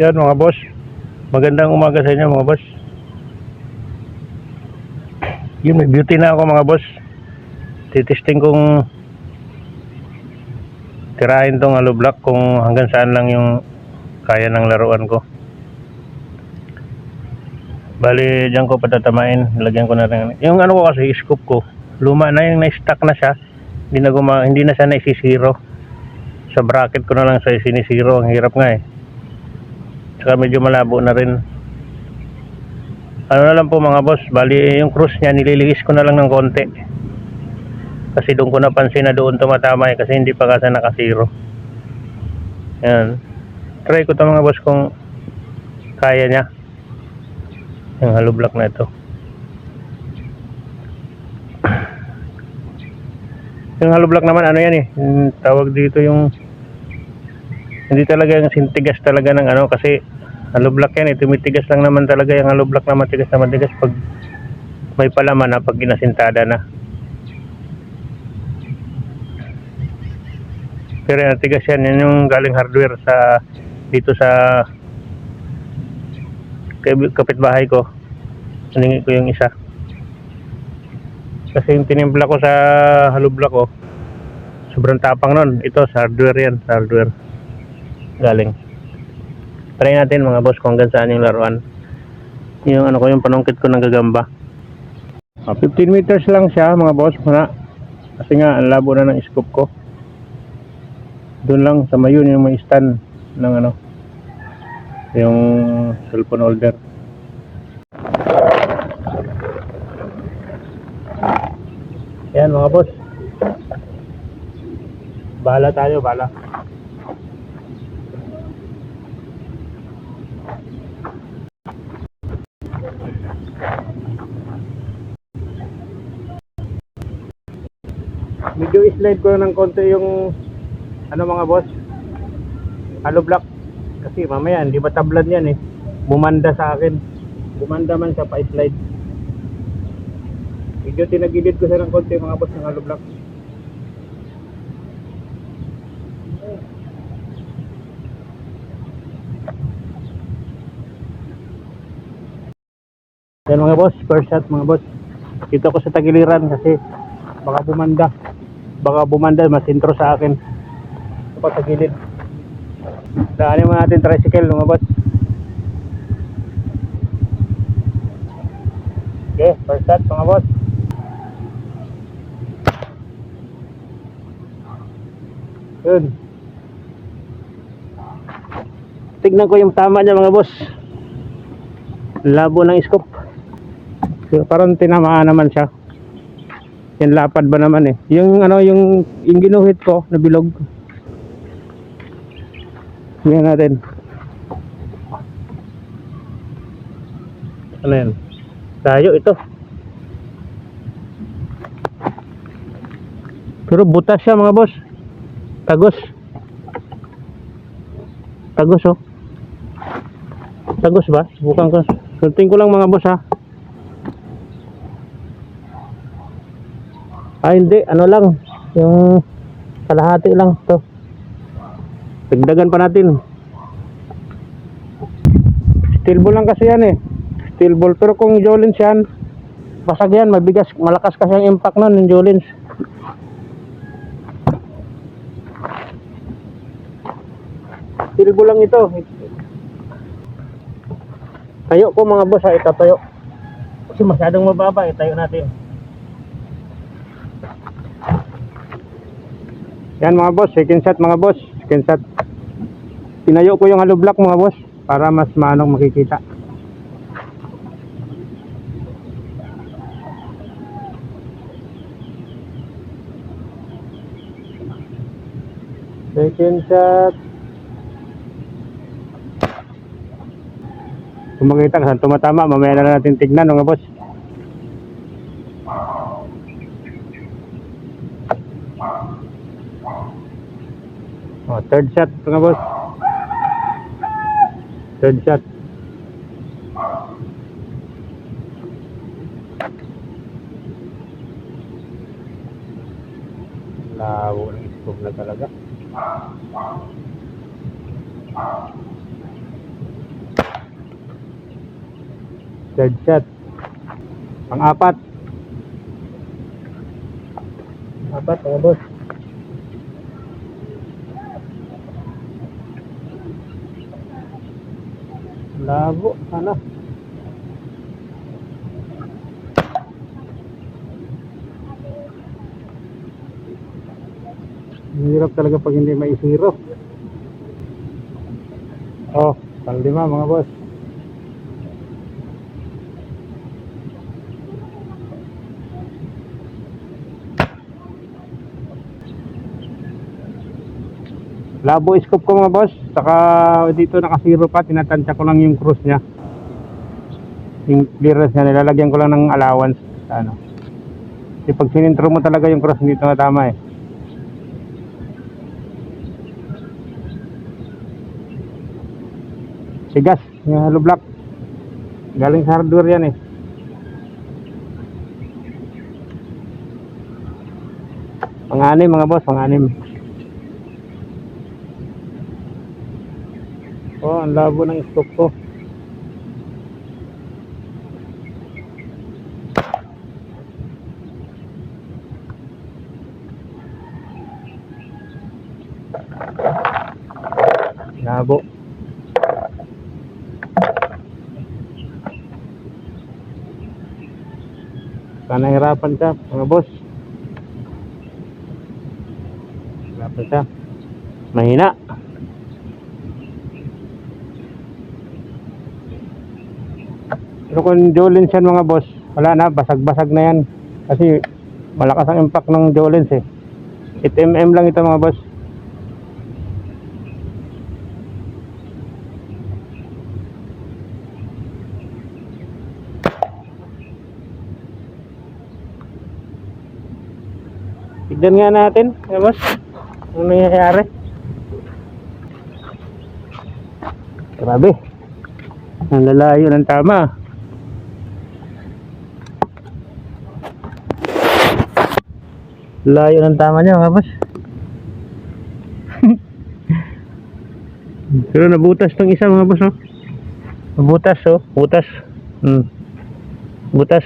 Yan mga boss, magandang umaga sa inyo mga boss. Yun, may beauty na ako mga boss. Titesting kong tirahin tong hollow block kung hanggang saan lang yung kaya ng laruan ko. Bali dyan ko patatamain, lagyan ko na rin yung ano ko kasi, scoop ko luma na, yung na-stack na siya, hindi na siya naisisiro. Sa bracket ko na lang sa sinisiro, ang hirap nga eh, saka medyo malabo na rin. Ano na lang po mga boss, bali yung cross nya nililiis ko na lang ng konti kasi doon ko napansin na doon tumatama eh, kasi hindi pa kasi nakasiro. Yan, try ko ito mga boss kung kaya nya yung hollow block na ito. Yung hollow block naman ano yan eh, tawag dito yung hindi talaga yung sintigas talaga ng ano, kasi hollow block yan eh, tumitigas lang naman talaga yung hollow block na matigas na matigas pag may palaman na, pag ginasintada na. Pero yung tigas yan, yan yung galing hardware sa dito sa kapitbahay ko. Hiningi ko yung isa kasi yung tinimpla ko sa hollow block ko sobrang tapang nun. Ito sa hardware yan, sa hardware galing. Try natin mga boss kung hanggang saan yung laruan. Yung ano ko, yung panungkit ko ng gagamba. 15 meters lang siya mga boss na, kasi nga ang labo na ng scoop ko. Doon lang sa mayon yung may stand ng ano, yung cellphone holder. Yan mga boss, bahala tayo, bahala. Medyo slide ko ng konti yung ano mga boss, hollow block, kasi mamaya hindi ba tablan yan eh, bumanda sa akin, bumanda man siya, pa-slide. Medyo tinagilid ko siya ng konti mga boss ng hollow block. Yan mga boss, first shot mga boss. Dito ako sa tagiliran kasi baka bumanda masintro sa akin. Ito pa sa gilid. Daanin mo natin tricycle mga boss. Okay, first shot mga boss. Yun. Tignan ko yung tama niya mga boss. Labo ng scoop. Parang tinamaan naman siya. Yan, lapad ba naman eh. Yung ano, yung ginuhit ko na bilog. Yan natin. Ano yan? Tayo ito. Pero butas siya mga boss. Tagos. Tagos oh. Tagos ba? Subukan ko. Sunting ko lang mga boss ha. Hindi, ano lang, yung kalahati lang to. Dagdagan pa natin. Steel ball lang kasi yan eh. Steel ball, pero kung Jolens yan, basag yan, mabigas, malakas kasi ang impact nun ng Jolens. Steel ball lang ito. Tayo ko mga boss ha, itatayo. Kasi masyadong mababa, itayo natin. Yan mga boss, second shot mga boss, second shot. Tinayo ko yung hollow block mga boss para mas manong makikita. Second shot. Kung makita ka saan tumatama, mamaya na natin tignan mga boss. Third shot mga boss. Third shot. Labo ng scoop na talaga. Third shot. Pang-apat. Apat mga boss. Labo. Sana. Hirap talaga pag hindi maisiro. Oh, pang-lima mga boss. Labo scope ko mga boss. Saka dito nakasiro pa. Tinatansya ko lang yung cruise nya. Yung clearance nya. Nilalagyan ko lang ng allowance. Ano. Kasi pag sinintro mo talaga yung cruise, dito na tama eh. Sigas, yung hollow block. Galing sa hardware yan eh. Pang-anim mga boss, pang-anim. Oh, ang labo ng scope ko. Labo. Sana hirapan ka mga boss. Hirapan ka. Mahina. Pero kung Jolens yan mga boss, wala na, basag-basag na yan. Kasi malakas ang impact ng Jolens eh. 8mm lang ito mga boss. Tignan nga natin mga boss, ano nangyayari. Grabe, ang lalayo ng tama. Layo ng tama niya mga boss. Pero nabutas tong isa mga boss oh. Nabutas oh, butas. Butas.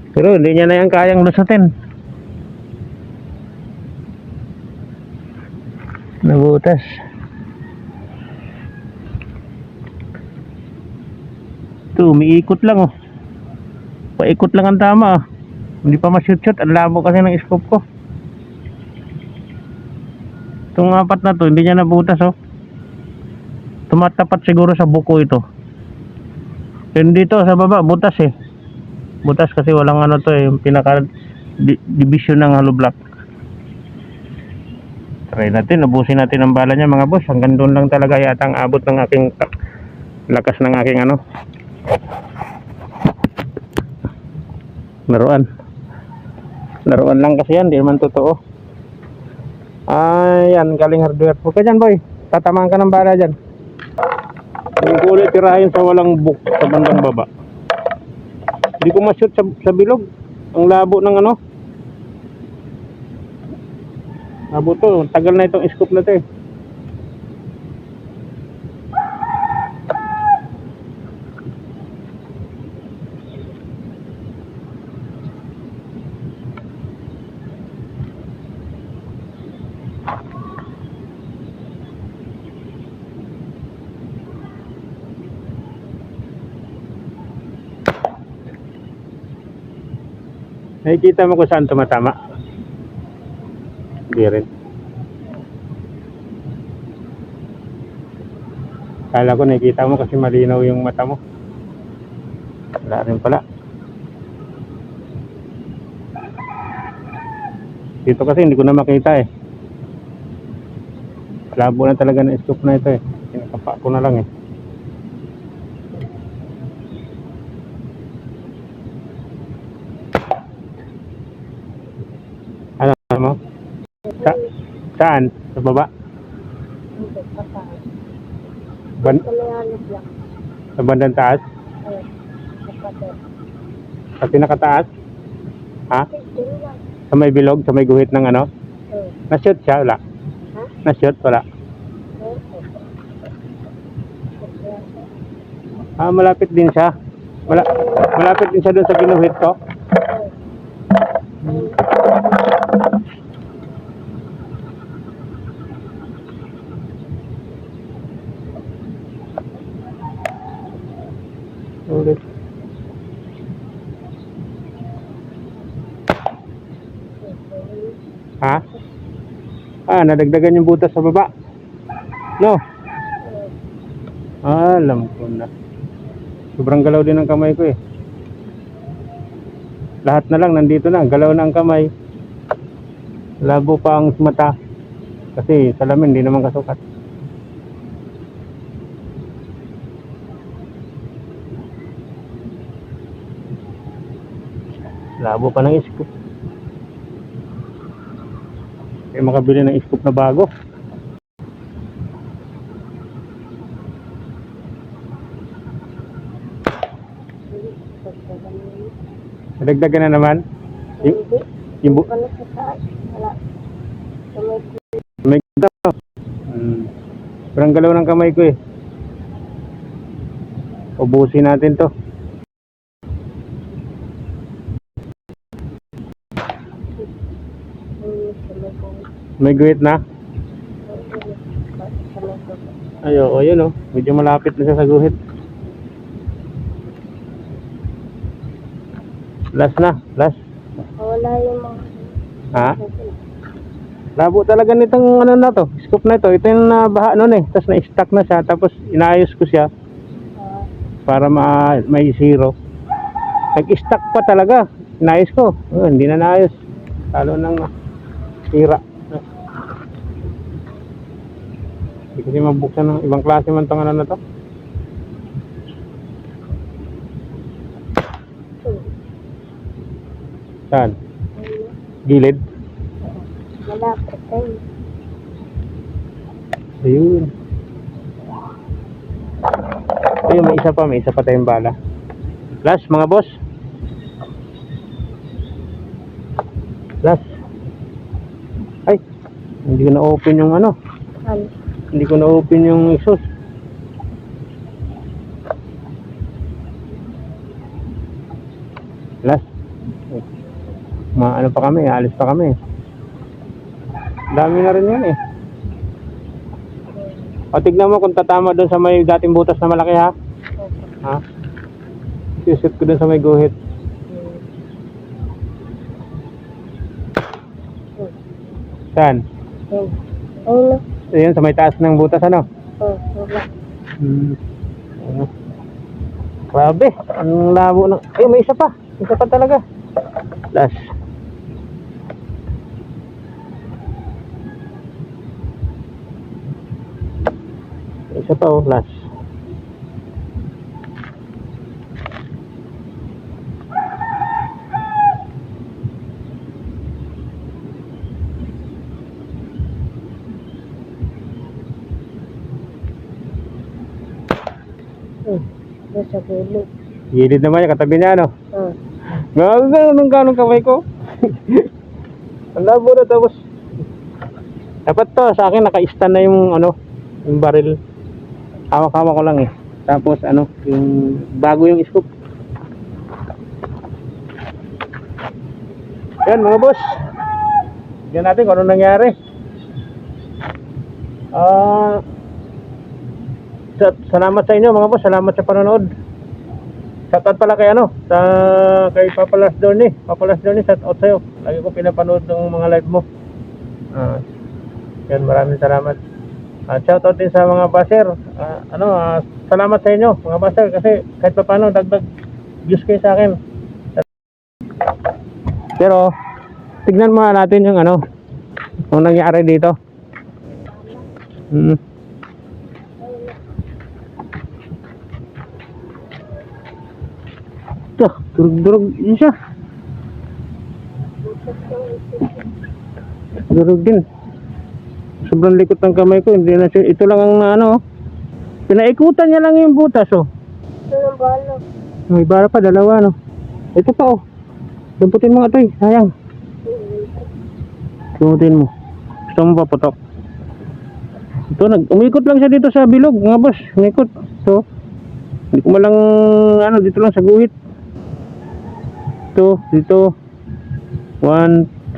Pero hindi niya na yan kayang lusutin. Nabutas. Ito, umiikot lang oh. Paikot lang ang tama oh. Hindi pa ma-shoot-shoot. Ang labo kasi ng scope ko. Itong apat na to, hindi niya nabutas oh. Tumatapat siguro sa buko ito. Pero dito sa baba, butas eh. Butas kasi walang ano to eh. Yung pinaka division ng hollow block. Try natin, ubusin natin ang bala niya mga boss. Hanggang doon lang talaga yata ang abot ng aking lakas ng aking ano. Laruan lang kasi yan, di naman totoo. Ayan, galing hardware. Huwag ka dyan boy, tatamaan ka ng bala dyan. Yung kulay tirahin sa walang book sa bandang baba. Hindi ko ma-shoot sa bilog. Ang labo ng ano. Labo to, tagal na itong scope na to eh. Nakikita mo kung saan tumatama? Hindi rin. Kala ko nakikita mo kasi malinaw yung mata mo. Wala rin pala. Dito kasi hindi ko na makita eh. Labo na talaga ng scope na ito eh. Pinakapa ko na lang eh. Ano mo? Saan? Sa baba? Sa bandang taas? Sa pinakataas? Ha? Sa may bilog? Sa may guhit ng ano? Na-shoot siya? Wala? Na-shoot? Wala? Ah, malapit din siya. Malapit din siya doon sa ginuhit ko. Ulit. Ha? Ah, nadagdagan yung butas sa baba. No? Ah, alam ko na. Sobrang galaw din ang kamay ko eh. Lahat na lang nandito na, galaw na ang kamay. Labo pa ang mata. Kasi salamin, hindi naman kasukat. Labo pa ng scoop. Kaya makabili ng scoop na bago. Nadagdagan na naman. Yung may kita. Parang galaw ng kamay ko eh. Ubusin natin to. May guhit na? Ayo, yun oh. Medyo malapit na siya sa guhit. Last na, last. Wala yung mga... Ha? Labo talaga nitong ano na to, scoop na ito. Ito yung nabaha nun eh. Tapos na-stack na siya. Tapos inayos ko siya para may zero. Nag-stack pa talaga. Inayos ko. Hindi na naayos. Talo ng sira. Hindi kasi mabuksan ng ibang klase man itong ano na to. Saan? Gilid? Malapit tayo. Ayun. Ayun, may isa pa tayong bala. Last, mga boss. Last. Ay, hindi ko na-open yung ano. Ano? Hindi ko na-open yung exhaust. Last. Ano pa kami, alis pa kami. Dami na rin yun eh. O tignan mo kung tatama doon sa may dating butas na malaki ha. Ha? Isusut ko doon sa may guhit. Saan? Ayun. Ayun, sa may taas ng butas ano? Wala. Ano? Grabe, ang labo ng... Ay, may isa pa. Isa pa talaga. Last. Isa pa oh, last. Sa gilid. Gilid naman yung katabi niya ano? Ganun kamay ko. Ang labo na tapos. Dapat to, sa akin naka-stand na yung ano, yung barrel. Hawak-hawak ko lang eh. Tapos ano, yung bago yung scoop. Yan mga boss. Tignan natin kung ano nangyari. Salamat sa inyo mga boss. Salamat sa panonood. Shoutout pala kay ano, kay Papa Las Dorny. Papa Las Dorny, shoutout sa'yo. Lagi ko pinapanood ng mga live mo. Yan, maraming salamat. Shoutout din sa mga baser. Salamat sa inyo mga baser kasi kahit pa paano dagdag views kayo sa akin. Pero tignan muna natin yung ano, ang nangyari dito. Durug-durug yun siya. Durug din. Sobrang likot ng kamay ko. Hindi na siya. Ito lang ang ano. Pinaikutan niya lang yung butas oh. Ito ng bala. May bara pa, dalawa no. Ito pa oh. Damputin mo ito eh. Sayang. Damputin mo. Gusto mo pa putok. Ito umikot lang siya dito sa bilog mga boss. Umikot. So Hindi ko malang, ano, dito lang sa guhit. Dito. 1,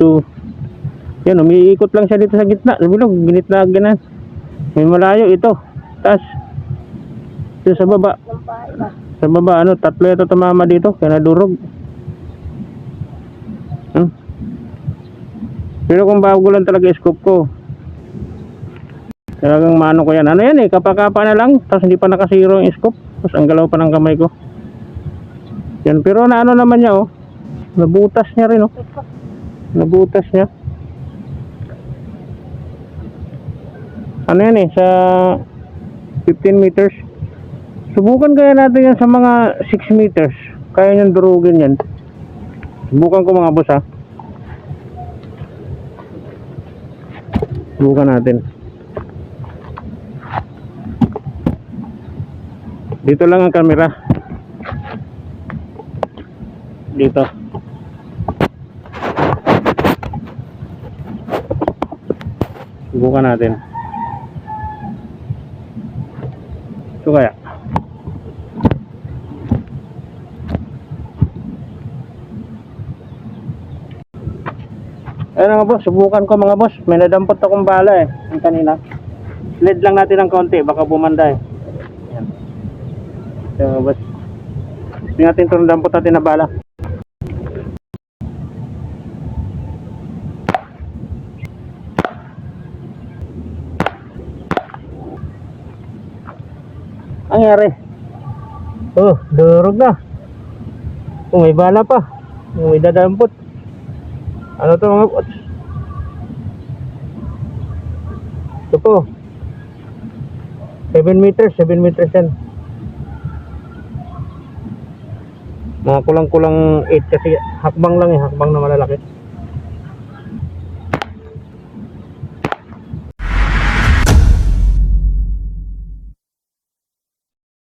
2. Yan, umiikot lang siya dito sa gitna. Bilog, ginitna, ganan. May malayo ito. Taas. Dito sa baba. Ng bahay ba? Sa baba, ano, tatlo ito tumama dito. Kaya nadurog. Pero kung bago lang talaga scope ko, talagang maano ko yan. Ano yan eh, kapakapa na lang. Tapos hindi pa nakasiro yung scope. Tapos ang galaw pa ng kamay ko. Yan, pero naano naman niya oh. Nabutas niya rin oh. Nabutas niya. Ano yan eh, sa 15 meters. Subukan kaya natin yan sa mga 6 meters. Kaya niyang durugin yan. Subukan ko mga boss ha. Subukan natin. Dito lang ang camera. Dito. Subukan natin. Ito kaya. Ayun nga boss, subukan ko mga boss. May nadampot akong bala eh. Yung kanina. Lead lang natin ng konti, baka bumanda eh. Ayan. Ayun nga boss. Tingnan natin itong dampot natin na bala. Ang nangyari? Oh, durog na. Oh, may bala pa. Oh, may dadampot. Ano to mga boss? Ito po. 7 meters yan. Mga kulang-kulang 8 kasi hakbang lang eh, hakbang na malalaki.